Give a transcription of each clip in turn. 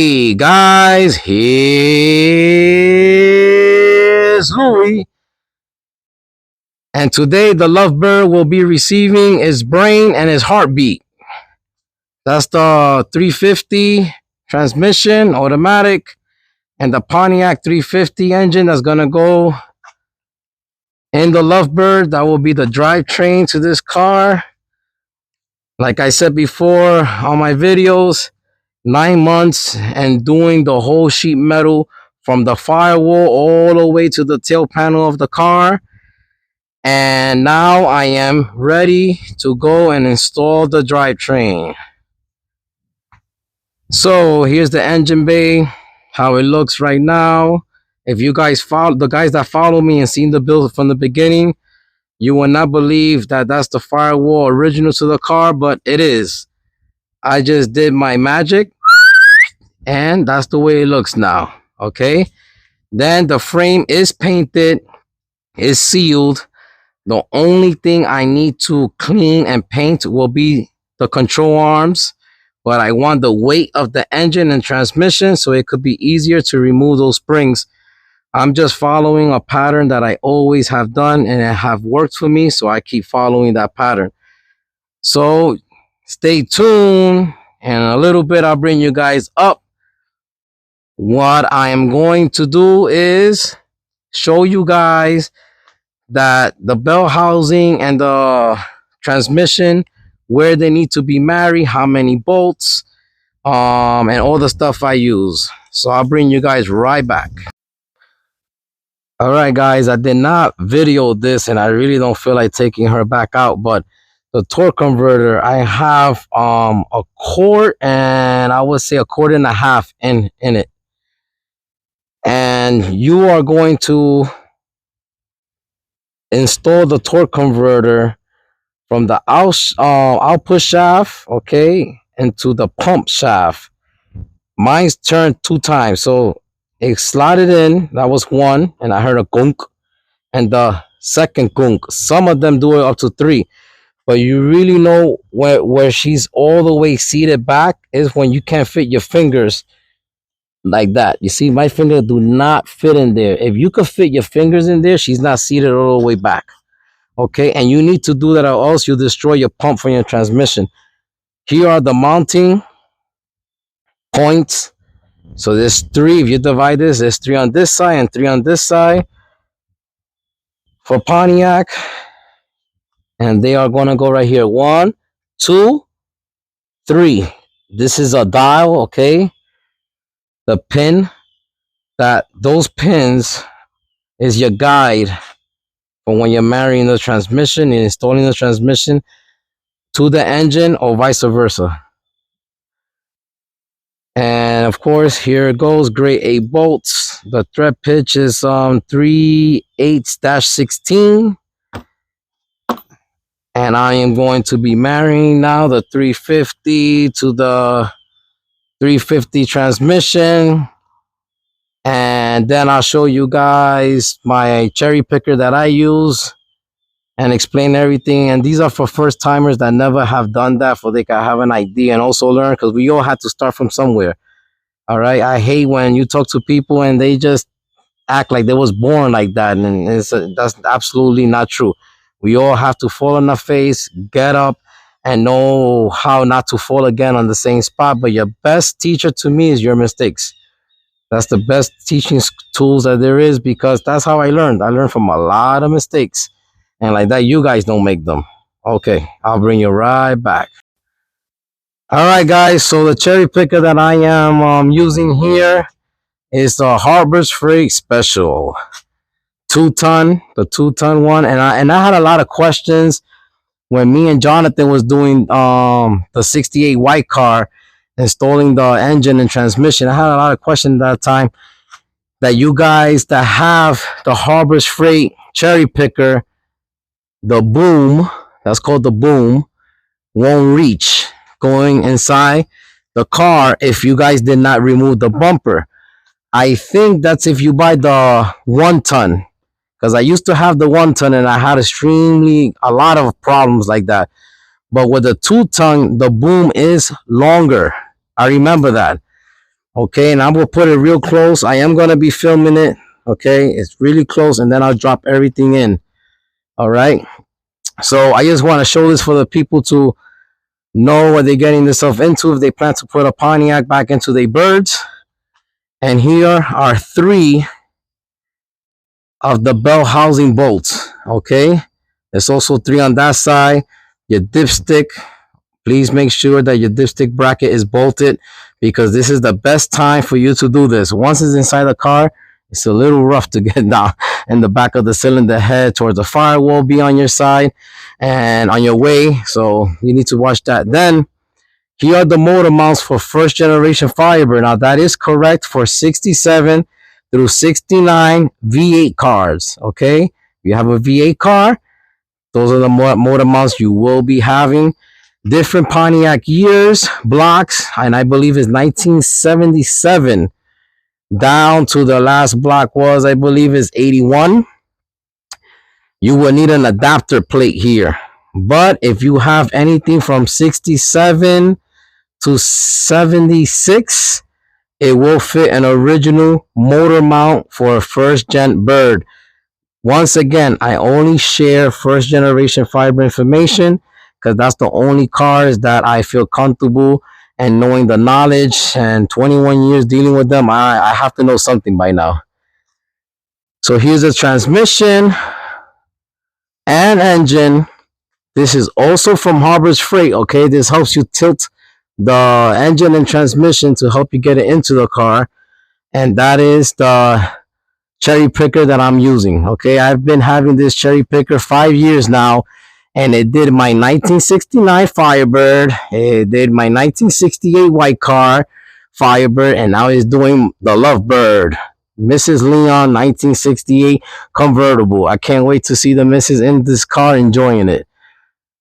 Hey guys, here's Louie, and today the Lovebird will be receiving his brain and his heartbeat. That's the 350 transmission, automatic, and the Pontiac 350 engine that's gonna go in the Lovebird. That will be the drivetrain to this car. Like I said before on my videos, 9 months and doing the whole sheet metal from the firewall all the way to the tail panel of the car. And now I am ready to go and install the drivetrain. So here's the engine bay, how it looks right now. If you guys follow, the guys that follow me and seen the build from the beginning, you will not believe that that's the firewall original to the car, but it is. I just did my magic and that's the way it looks now. Okay, then the frame is painted, is sealed. The only thing I need to clean and paint will be the control arms, but I want the weight of the engine and transmission so it could be easier to remove those springs. I'm just following a pattern that I always have done and it have worked for me, so I keep following that pattern. So stay tuned, and in a little bit I'll bring you guys up. What I am going to do is show you guys that the bell housing and the transmission, where they need to be married, how many bolts, and all the stuff I use. So I'll bring you guys right back. All right, guys, I did not video this and I really don't feel like taking her back out, but the torque converter, I have a quart and I would say a quart and a half in it. And you are going to install the torque converter from the output shaft, okay, into the pump shaft. Mine's turned 2 times, so it slotted in. That was 1, and I heard a gunk, and the second gunk. Some of them do it up to 3, but you really know where she's all the way seated back is when you can't fit your fingers like that. You see, my fingers do not fit in there. If you could fit your fingers in there, she's not seated all the way back. Okay, and you need to do that or else you'll destroy your pump from your transmission. Here are the mounting points. So there's 3. If you divide this, there's 3 on this side and 3 on this side for Pontiac. And they are going to go right here. 1, 2, 3. This is a dial, okay? The pin, those pins is your guide for when you're marrying the transmission and installing the transmission to the engine or vice versa. And of course, here it goes, grade 8 bolts. The thread pitch is 3/8-16. And I am going to be marrying now the 350 to the 350 transmission. And then I'll show you guys my cherry picker that I use and explain everything. And these are for first timers that never have done that, for they can have an idea and also learn, because we all had to start from somewhere. All right, I hate when you talk to people and they just act like they was born like that, and that's absolutely not true. We all have to fall on our face, get up, and know how not to fall again on the same spot. But your best teacher to me is your mistakes. That's the best teaching tools that there is, because that's how I learned. I learned from a lot of mistakes, and like that, you guys don't make them. Okay, I'll bring you right back. All right, guys, so the cherry picker that I am using here is the Harbors Freight Special 2-ton, the 2-ton one. And I had a lot of questions when me and Jonathan was doing the 68 white car, installing the engine and transmission. I had a lot of questions at that time that you guys that have the Harbors Freight cherry picker, the boom, that's called the boom, won't reach going inside the car if you guys did not remove the bumper. I think that's if you buy the 1-ton, because I used to have the 1-ton and I had a lot of problems like that. But with the 2-ton, the boom is longer. I remember that. Okay, and I'm gonna put it real close. I am gonna be filming it. Okay, it's really close, and then I'll drop everything in. All right. So I just want to show this for the people to know what they're getting themselves into if they plan to put a Pontiac back into their birds. And here are 3 of the bell housing bolts. Okay, there's also 3 on that side. Your dipstick, please make sure that your dipstick bracket is bolted, because this is the best time for you to do this. Once it's inside the car, it's a little rough to get down in the back of the cylinder head towards the firewall. Be on your side and on your way, so you need to watch that. Then here are the motor mounts for first generation Firebird. Now that is correct for 67 through 69 V8 cars. Okay, if you have a V8 car, those are the motor mounts you will be having. Different Pontiac years, blocks, and I believe it's 1977 down to the last block was, I believe, is 81. You will need an adapter plate here. But if you have anything from 67 to 76, it will fit an original motor mount for a first gen bird. Once again, I only share first generation Firebird information because that's the only cars that I feel comfortable, and knowing the knowledge and 21 years dealing with them, I have to know something by now. So here's the transmission and engine. This is also from Harbor's Freight. Okay, this helps you tilt the engine and transmission to help you get it into the car. And that is the cherry picker that I'm using. Okay, I've been having this cherry picker 5 years now, and it did my 1969 Firebird, it did my 1968 white car Firebird, and now it's doing the Lovebird Mrs. Leon 1968 convertible. I can't wait to see the missus in this car enjoying it.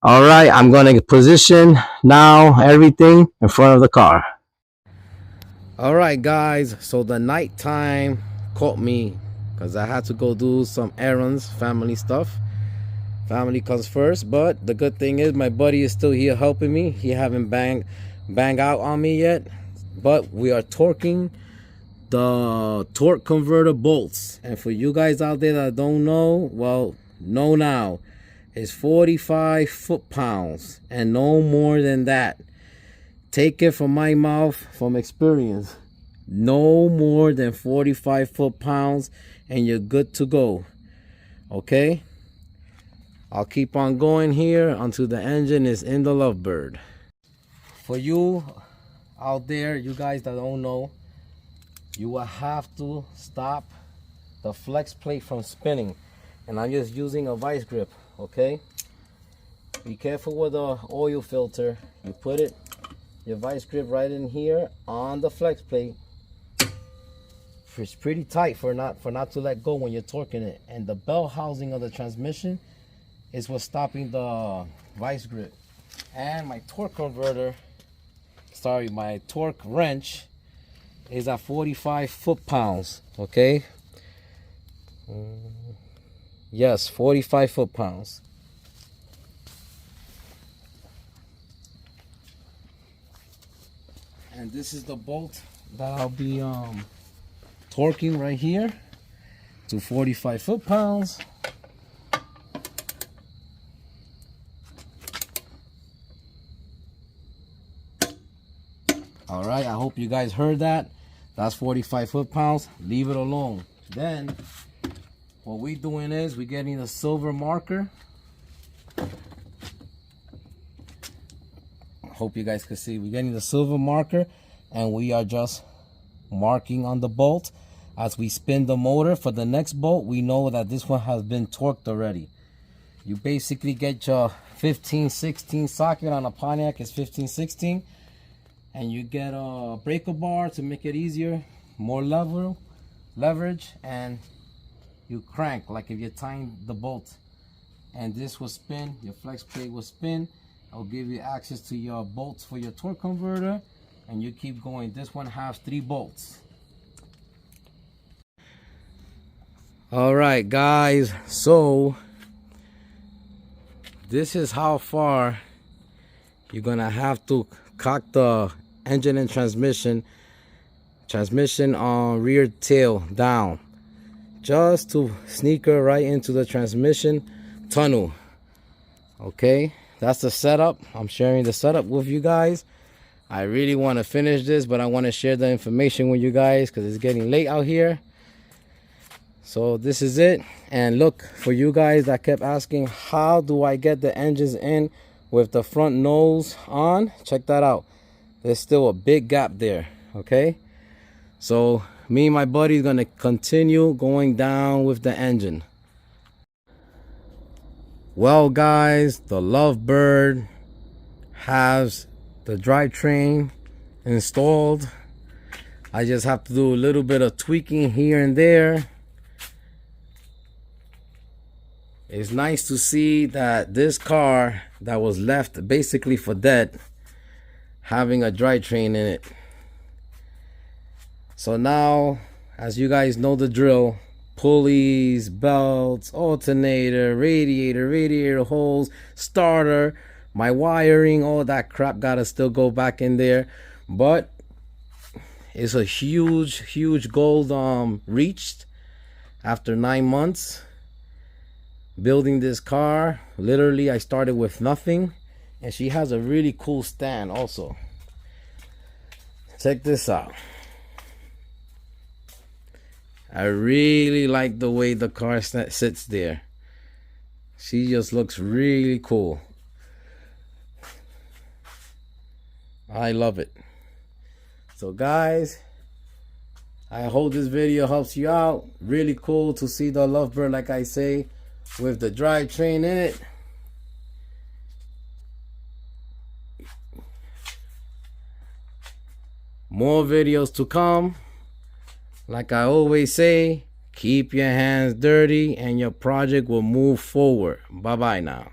All right, I'm going to position now everything in front of the car. All right, guys, so the nighttime caught me because I had to go do some errands, family stuff. Family comes first, but the good thing is my buddy is still here helping me. He haven't bang out on me yet, but we are torquing the torque converter bolts. And for you guys out there that don't know, well, know now. It's 45 foot-pounds and no more than that. Take it from my mouth, from experience. No more than 45 foot-pounds and you're good to go. Okay? I'll keep on going here until the engine is in the Lovebird. For you out there, you guys that don't know, you will have to stop the flex plate from spinning. And I'm just using a vice grip, okay? Be careful with the oil filter. You put it, your vice grip right in here on the flex plate. It's pretty tight for not to let go when you're torquing it. And the bell housing of the transmission is what's stopping the vice grip. And my torque converter, my torque wrench is at 45 foot-pounds, okay? Yes, 45 foot-pounds. And this is the bolt that I'll be torquing right here to 45 foot-pounds. All right, I hope you guys heard that. That's 45 foot-pounds. Leave it alone. Then what we're doing is we're getting a silver marker. Hope you guys can see. We're getting the silver marker and we are just marking on the bolt as we spin the motor. For the next bolt, we know that this one has been torqued already. You basically get your 15-16 socket on a Pontiac. It's 15-16. And you get a breaker bar to make it easier, more leverage, and you crank like if you're tying the bolt. And this will spin, your flex plate will spin. I'll give you access to your bolts for your torque converter, and you keep going. This one has 3 bolts. All right, guys, so this is how far you're gonna have to cock the engine and transmission transmission on rear tail down, just to sneak her right into the transmission tunnel. Okay, that's the setup. I'm sharing the setup with you guys. I really want to finish this, but I want to share the information with you guys because it's getting late out here. So this is it. And look, for you guys that kept asking, how do I get the engines in with the front nose on? Check that out. There's still a big gap there. Okay, so me and my buddy is gonna continue going down with the engine. Well guys, the Lovebird has the drivetrain installed. I just have to do a little bit of tweaking here and there. It's nice to see that this car that was left basically for dead having a drivetrain in it. So now, as you guys know the drill, pulleys, belts, alternator, radiator holes, starter, my wiring, all that crap gotta still go back in there. But it's a huge goal reached after 9 months building this car. Literally, I started with nothing, and she has a really cool stand also. Check this out. I really like the way the car sits there. She just looks really cool. I love it. So guys, I hope this video helps you out. Really cool to see the Lovebird, like I say, with the drivetrain in it. More videos to come. Like I always say, keep your hands dirty and your project will move forward. Bye bye now.